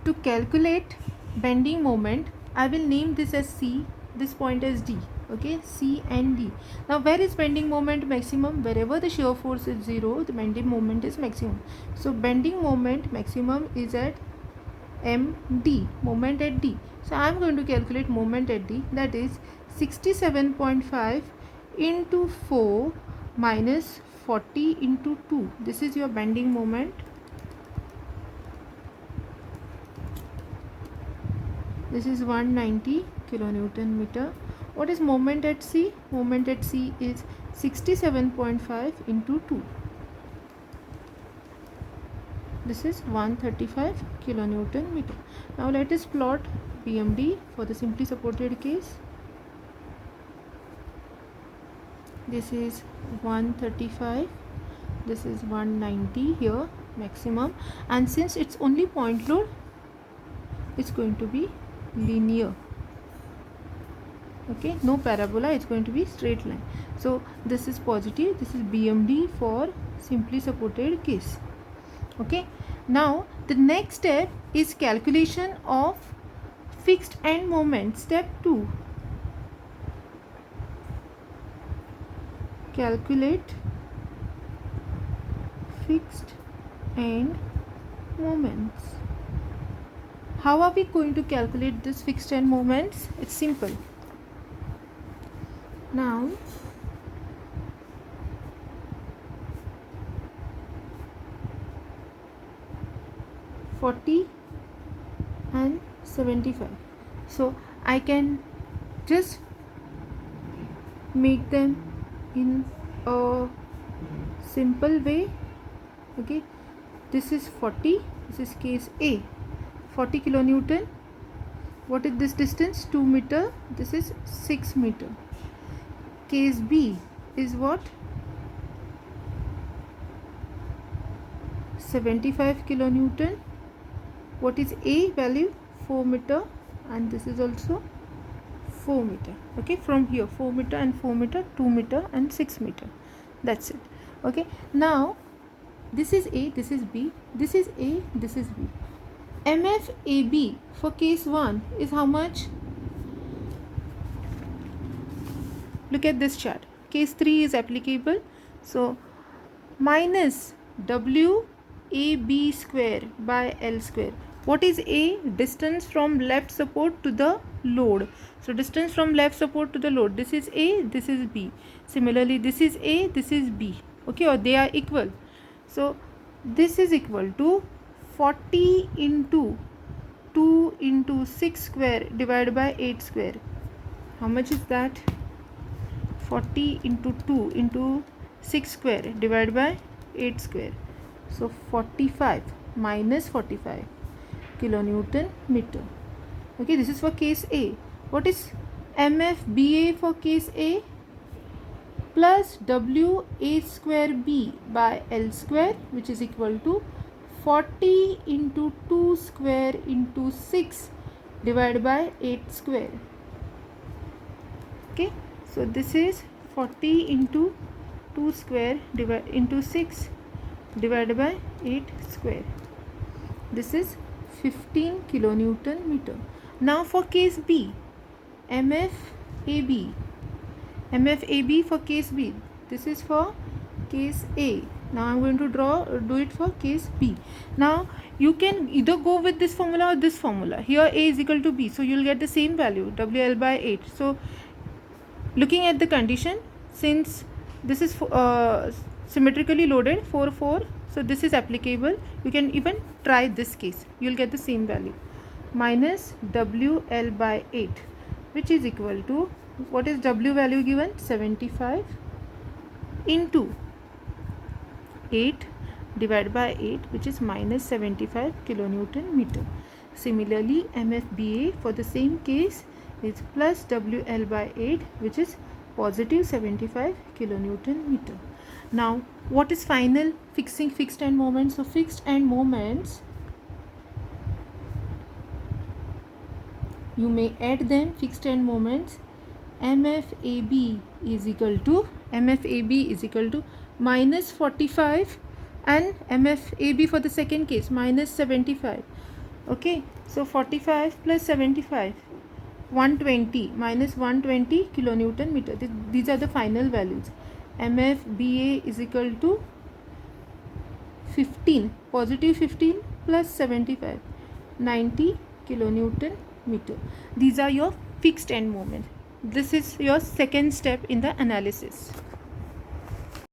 To calculate bending moment, I will name this as C, this point as D. Okay, C and D. Now where is bending moment maximum? Wherever the shear force is 0, the bending moment is maximum. So bending moment maximum is at MD, moment at D. So I am going to calculate moment at D, that is 67.5 into 4 minus 40 into 2. This is your bending moment. This is 190 kilonewton meter. What is moment at C? Moment at C is 67.5 into 2. This is 135 kilonewton meter. Now let us plot BMD for the simply supported case. This is 135, this is 190 here maximum, and since it's only point load, it's going to be linear. Okay, no parabola, it's going to be straight line. So this is positive, this is BMD for simply supported case. Okay, now the next step is calculation of fixed end moment. Step 2, calculate fixed end moments. How are we going to calculate this fixed end moments? It's simple. Now $40 and 75. So I can just make them in a simple way. Okay, this is 40, this is case A, 40 kilonewton. What is this distance? 2 meter. This is 6 meter. Case B is what? 75 kilonewton. What is A value? 4 meter, and this is also 4 meter. Okay, from here 4 meter and 4 meter, 2 meter and 6 meter. That's it. Okay, now this is A, this is B, this is A, this is B. MFAB for case 1 is how much? Look at this chart. Case 3 is applicable. So minus WAB square by L square. What is A? Distance from left support to the load. So distance from left support to the load. This is A, this is B. Similarly, this is A, this is B. Okay, or they are equal. So this is equal to 40 into 2 into 6 square divided by 8 square. How much is that? 40 into 2 into 6 square divided by 8 square. So 45 minus 45 kilonewton meter. Okay, this is for case A. What is MFBA for case A? Plus WA square B by L square, which is equal to 40 into 2 square into 6 divided by 8 square. Okay, so this is 40 into 2 square into 6 divided by 8 square. This is 15 kilonewton meter. Now for case B, MFAB for case B. This is for case A. Now I am going to do it for case B. Now you can either go with this formula or this formula. Here A is equal to B, so you will get the same value, WL by 8. So looking at the condition, since this is symmetrically loaded 4 4, so this is applicable. You can even try this case, you will get the same value, minus WL by 8, which is equal to, what is W value given? 75 into 8 divided by 8, which is minus 75 kilonewton meter. Similarly, MFBA for the same case is plus WL by 8, which is positive 75 kilonewton meter. Now what is final fixing fixed end moments? So fixed end moments, you may add them, fixed end moments. MFAB is equal to minus 45, and MFAB for the second case minus 75. Okay, so 45 plus 75, 120 minus 120 kilonewton meter. These are the final values. MFBA is equal to 15, positive 15 plus 75, 90 kilonewton meter. These are your fixed end moment. This is your second step in the analysis.